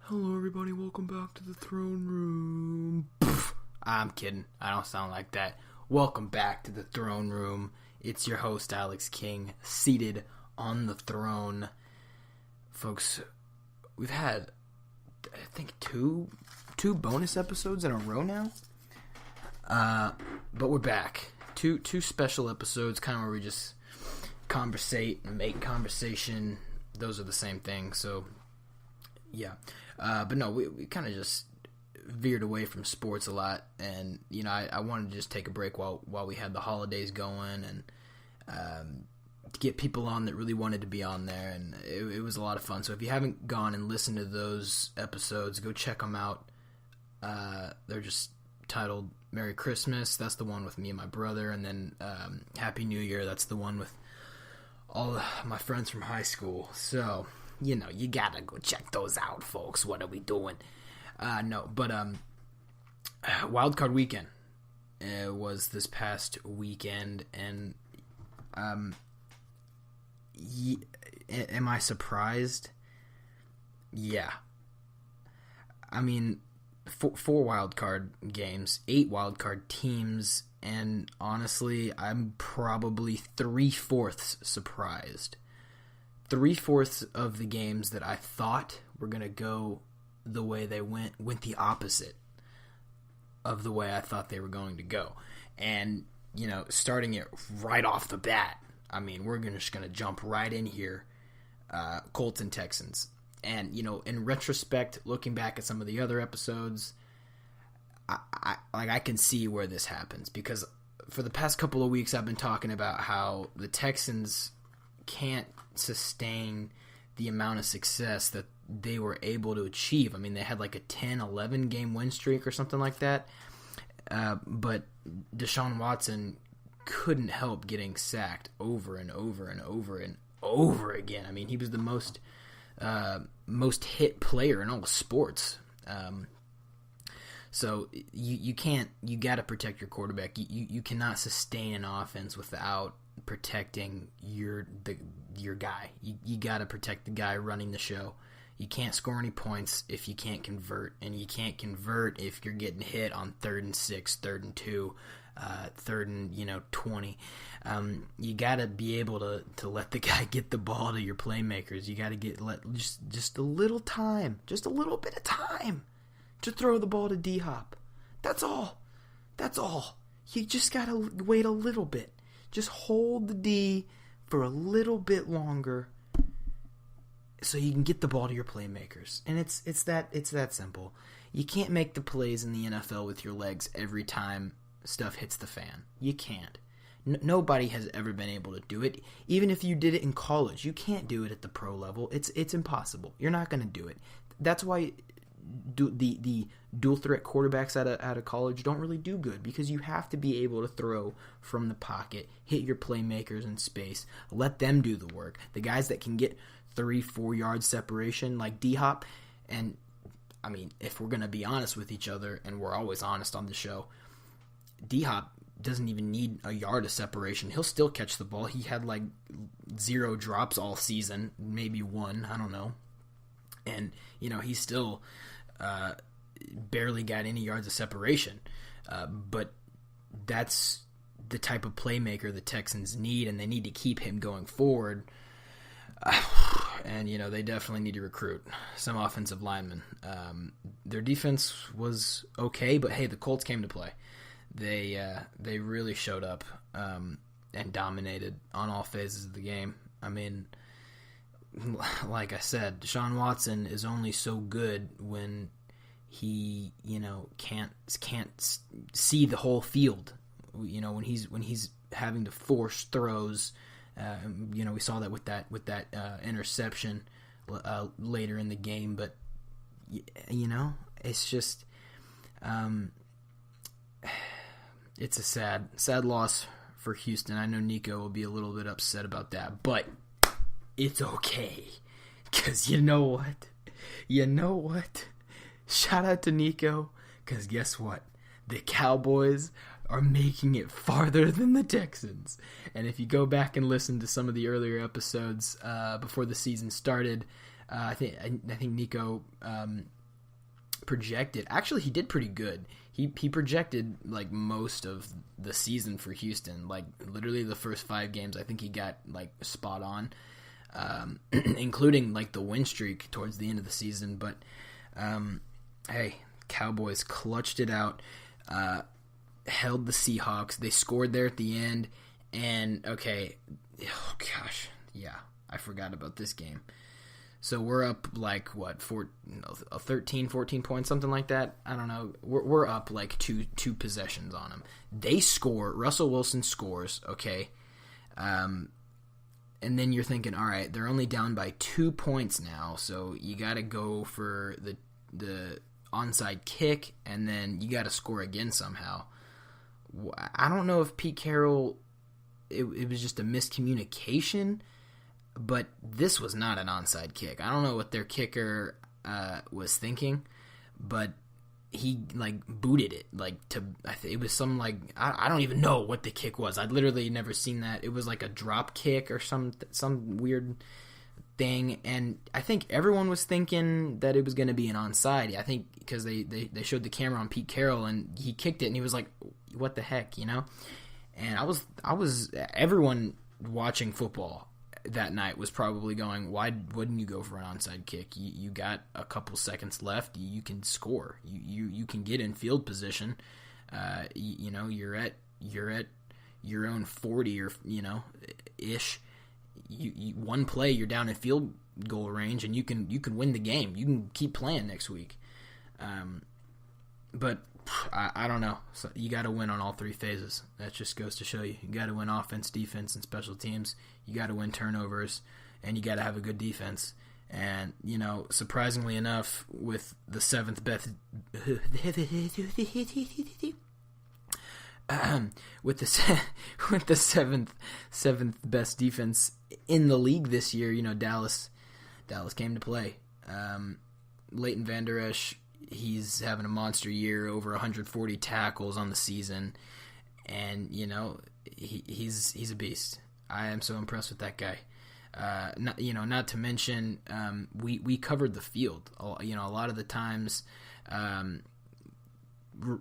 Hello, everybody. Welcome back to the throne room. Pfft, I'm kidding. I don't sound like that. Welcome back to the throne room. It's your host, Alex King, seated on the throne. Folks, we've had, I think, two bonus episodes in a row now. But we're back. Two special episodes, kind of where we just conversate and make conversation. Those are the same thing, so yeah. But no, we kind of just veered away from sports a lot, and I wanted to just take a break while we had the holidays going, and to get people on that really wanted to be on there, and it was a lot of fun. So if you haven't gone and listened to those episodes, go check them out. They're just titled Merry Christmas. That's the one with me and my brother, and then Happy New Year. That's the one with all of my friends from high school. So you gotta go check those out, folks. What are we doing? WildCard Weekend was this past weekend, and am I surprised? Yeah. I mean, four wildcard games, 8 wildcard teams, and honestly, I'm probably 3/4 surprised. 3/4 of the games that I thought were going to go the way they went the opposite of the way I thought they were going to go. And, starting it right off the bat, I mean, we're just going to jump right in here. Colts and Texans. And, in retrospect, looking back at some of the other episodes, I can see where this happens. Because for the past couple of weeks, I've been talking about how the Texans can't sustain the amount of success that they were able to achieve. I mean, they had like a 10-11 game win streak or something like that. But Deshaun Watson couldn't help getting sacked over and over and over and over again. I mean, he was the most hit player in all sports. So you got to protect your quarterback. You cannot sustain an offense without protecting your guy. You got to protect the guy running the show. You can't score any points if you can't convert, and you can't convert if you're getting hit on 3rd and 6, 3rd and 2, 3rd and 20. You got to be able to let the guy get the ball to your playmakers. You got to let just a little time, just a little bit of time to throw the ball to D-Hop. That's all. You just got to wait a little bit. Just hold the D for a little bit longer so you can get the ball to your playmakers. And it's that simple. You can't make the plays in the NFL with your legs every time stuff hits the fan. You can't. Nobody has ever been able to do it. Even if you did it in college, you can't do it at the pro level. It's impossible. You're not going to do it. That's why the dual threat quarterbacks out of college don't really do good, because you have to be able to throw from the pocket, hit your playmakers in space, let them do the work. The guys that can get 3-4 yard separation like D-Hop, and I mean, if we're going to be honest with each other, and we're always honest on the show, D-Hop doesn't even need a yard of separation. He'll still catch the ball. He had like 0 drops all season, maybe 1, I don't know. And, he's still barely got any yards of separation. But that's the type of playmaker the Texans need, and they need to keep him going forward. And, they definitely need to recruit some offensive linemen. Their defense was okay, but hey, the Colts came to play. They really showed up and dominated on all phases of the game. I mean, like I said, Deshaun Watson is only so good when he, can't see the whole field. When he's having to force throws. We saw that with that interception later in the game. But it's just it's a sad loss for Houston. I know Nico will be a little bit upset about that, but it's okay, because you know what? Shout out to Nico, because guess what? The Cowboys are making it farther than the Texans. And if you go back and listen to some of the earlier episodes before the season started, I think Nico projected. Actually, he did pretty good. He projected like most of the season for Houston. Like literally the first 5 games, I think he got like spot on, including like the win streak towards the end of the season. But hey, Cowboys clutched it out, held the Seahawks. They scored there at the end, and okay, oh gosh, yeah, I forgot about this game. So we're up like, 13, 14 points, something like that. I don't know. We're up like two possessions on them. They score. Russell Wilson scores, okay? And then you're thinking, all right, they're only down by 2 points now, so you got to go for the onside kick, and then you got to score again somehow. I don't know if Pete Carroll, it was just a miscommunication, but this was not an onside kick. I don't know what their kicker was thinking, but he like booted it it was some like I don't even know what the kick was. I'd literally never seen that. It was like a drop kick or some weird thing, and I think everyone was thinking that it was going to be an onside. I think because they showed the camera on Pete Carroll and he kicked it and he was like, what the heck, you know? And I was everyone watching football that night was probably going, why wouldn't you go for an onside kick? You got a couple seconds left. You can score. You can get in field position. You're at your own 40 or ish. You one play, you're down in field goal range, and you can win the game. You can keep playing next week. But I don't know. So you got to win on all 3 phases. That just goes to show you. You got to win offense, defense, and special teams. You got to win turnovers, and you got to have a good defense. And surprisingly enough, with the seventh best, with the seventh best defense in the league this year, Dallas came to play. Leighton Vander Esch, he's having a monster year, over 140 tackles on the season, and he's a beast. I am so impressed with that guy. Not to mention, we covered the field. A lot of the times,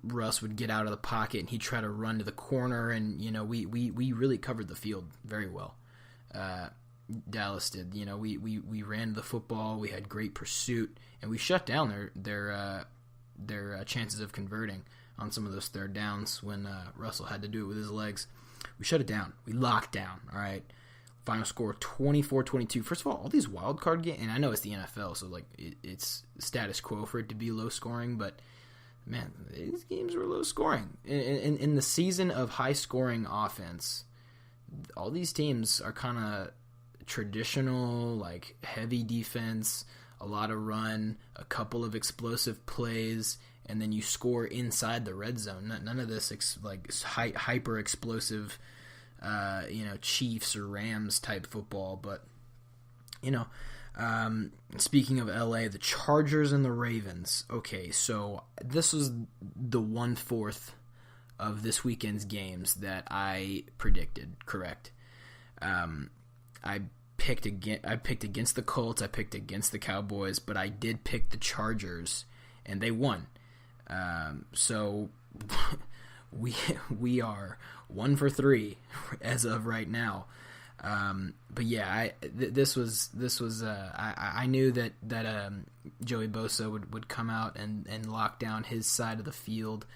Russ would get out of the pocket and he'd try to run to the corner, and we really covered the field very well. Dallas did. We ran the football. We had great pursuit, and we shut down their chances of converting on some of those third downs when Russell had to do it with his legs. We shut it down. We locked down. All right. Final score 24-22. First of all these wild card games, and I know it's the NFL, so like it's status quo for it to be low scoring, but man, these games were low scoring. In the season of high scoring offense, all these teams are kind of traditional, like heavy defense, a lot of run, a couple of explosive plays, and then you score inside the red zone. None of this hyper explosive, Chiefs or Rams type football. But speaking of LA, the Chargers and the Ravens. Okay, so this was the 1/4 of this weekend's games that I predicted correct. I picked against the Colts. I picked against the Cowboys, but I did pick the Chargers, and they won. So we are 1 for 3 as of right now. But yeah, I knew that Joey Bosa would come out and lock down his side of the field.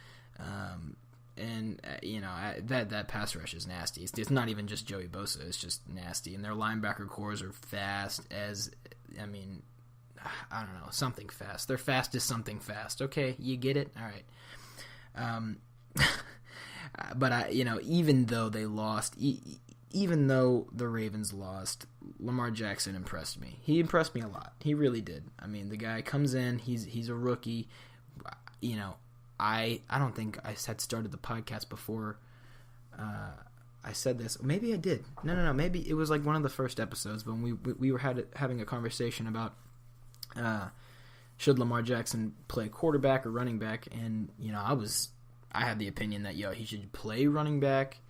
That pass rush is nasty. It's not even just Joey Bosa. It's just nasty. And their linebacker cores are fast I don't know, something fast. They're fast as something fast. Okay, you get it? All right. But even though they lost, even though the Ravens lost, Lamar Jackson impressed me. He impressed me a lot. He really did. I mean, the guy comes in, he's a rookie. I don't think I had started the podcast before I said this. Maybe I did. No. Maybe it was like one of the first episodes when we were having a conversation about should Lamar Jackson play quarterback or running back, and I had the opinion that he should play running back.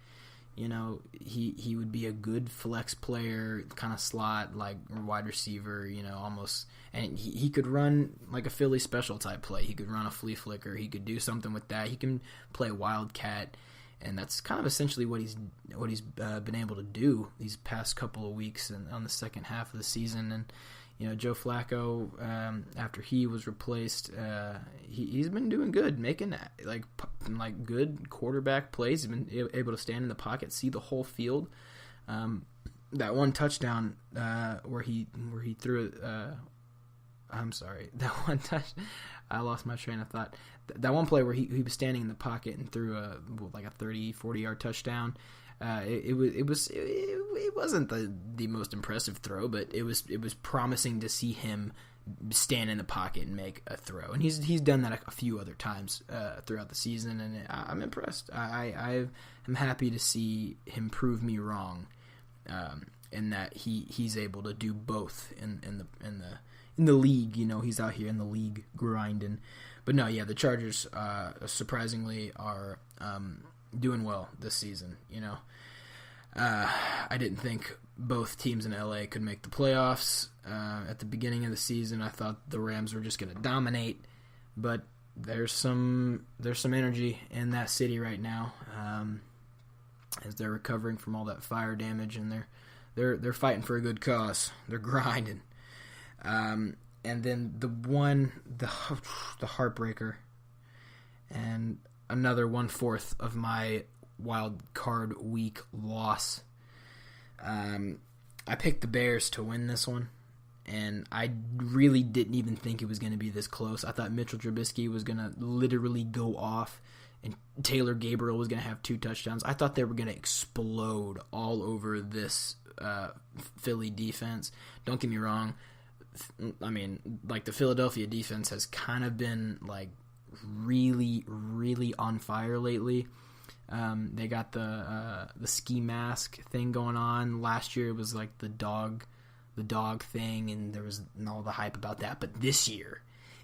He would be a good flex player, kind of slot, like wide receiver, almost. And he could run like a Philly special type play. He could run a flea flicker. He could do something with that. He can play wildcat, and that's kind of essentially what he's been able to do these past couple of weeks and on the second half of the season. And Joe Flacco, after he was replaced, he's been doing good, making like good quarterback plays. He's been able to stand in the pocket, see the whole field. That one touchdown where he threw it. I'm sorry, that one touch. I lost my train of thought. That one play where he was standing in the pocket and threw a 30-40 yard touchdown. It wasn't the most impressive throw, but it was promising to see him stand in the pocket and make a throw, and he's done that a few other times throughout the season, and I'm impressed. I am happy to see him prove me wrong, in that he's able to do both in the league. He's out here in the league grinding. But no, yeah, the Chargers surprisingly are doing well this season. I didn't think both teams in LA could make the playoffs at the beginning of the season. I thought the Rams were just going to dominate, but there's some energy in that city right now, as they're recovering from all that fire damage, and they're fighting for a good cause. They're grinding. And then the heartbreaker, and another 1/4 of my wild card week loss. I picked the Bears to win this one, and I really didn't even think it was going to be this close. I thought Mitchell Trubisky was going to literally go off, and Taylor Gabriel was going to have 2 touchdowns. I thought they were going to explode all over this Philly defense. Don't get me wrong. I mean, like, the Philadelphia defense has kind of been like really, really on fire lately. They got the ski mask thing going on. Last year it was like the dog thing, and there was all the hype about that. But this year,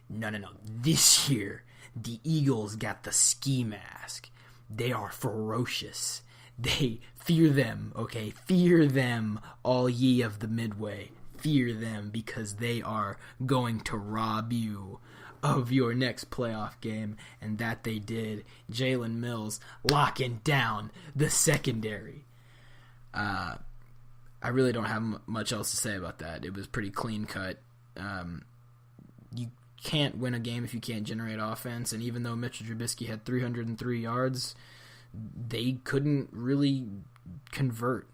no. This year, the Eagles got the ski mask. They are ferocious. They fear them, okay? Fear them, all ye of the Midway. Fear them, because they are going to rob you of your next playoff game, and that they did. Jalen Mills locking down the secondary. I really don't have much else to say about that. It was pretty clean cut. You can't win a game if you can't generate offense, and even though Mitchell Trubisky had 303 yards, they couldn't really convert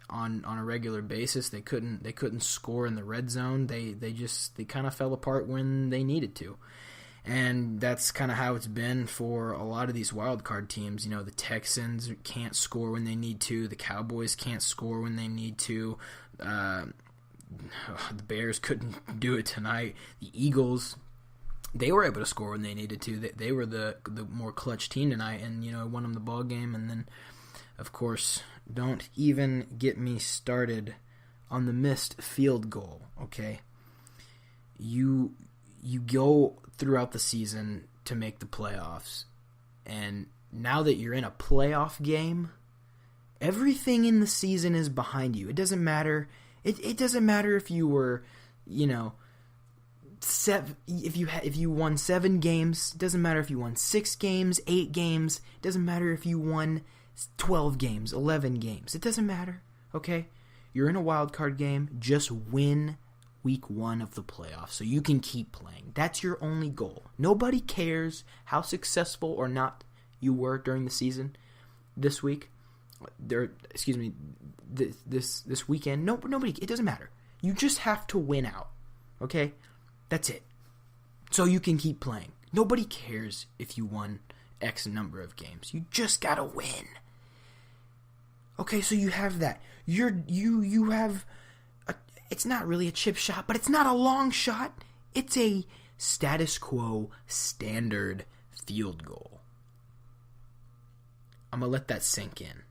on a regular basis. They couldn't score in the red zone. They kind of fell apart when they needed to. And that's kind of how it's been for a lot of these wild card teams. The Texans can't score when they need to. The Cowboys can't score when they need to. The Bears couldn't do it tonight. The Eagles, they were able to score when they needed to. They were the more clutch team tonight, and won them the ball game. And then, of course, don't even get me started on the missed field goal. Okay, you go throughout the season to make the playoffs, and now that you're in a playoff game, everything in the season is behind you. It doesn't matter. It doesn't matter if you were, if you won 7 games. It doesn't matter if you won 6 games, 8 games. It doesn't matter if you won 12 games, 11 games. It doesn't matter, okay? You're in a wild card game. Just win week 1 of the playoffs so you can keep playing. That's your only goal. Nobody cares how successful or not you were during the season this week. This weekend. Nobody. It doesn't matter. You just have to win out, okay? That's it. So you can keep playing. Nobody cares if you won X number of games. You just gotta win. Okay, so you have that. You have. It's not really a chip shot, but it's not a long shot. It's a status quo standard field goal. I'm gonna let that sink in.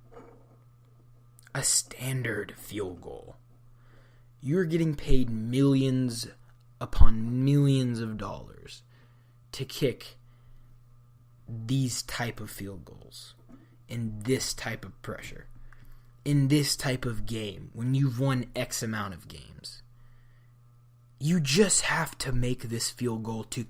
A standard field goal. You're getting paid millions upon millions of dollars to kick these type of field goals in this type of pressure. in this type of game, when you've won X amount of games, you just have to make this field goal to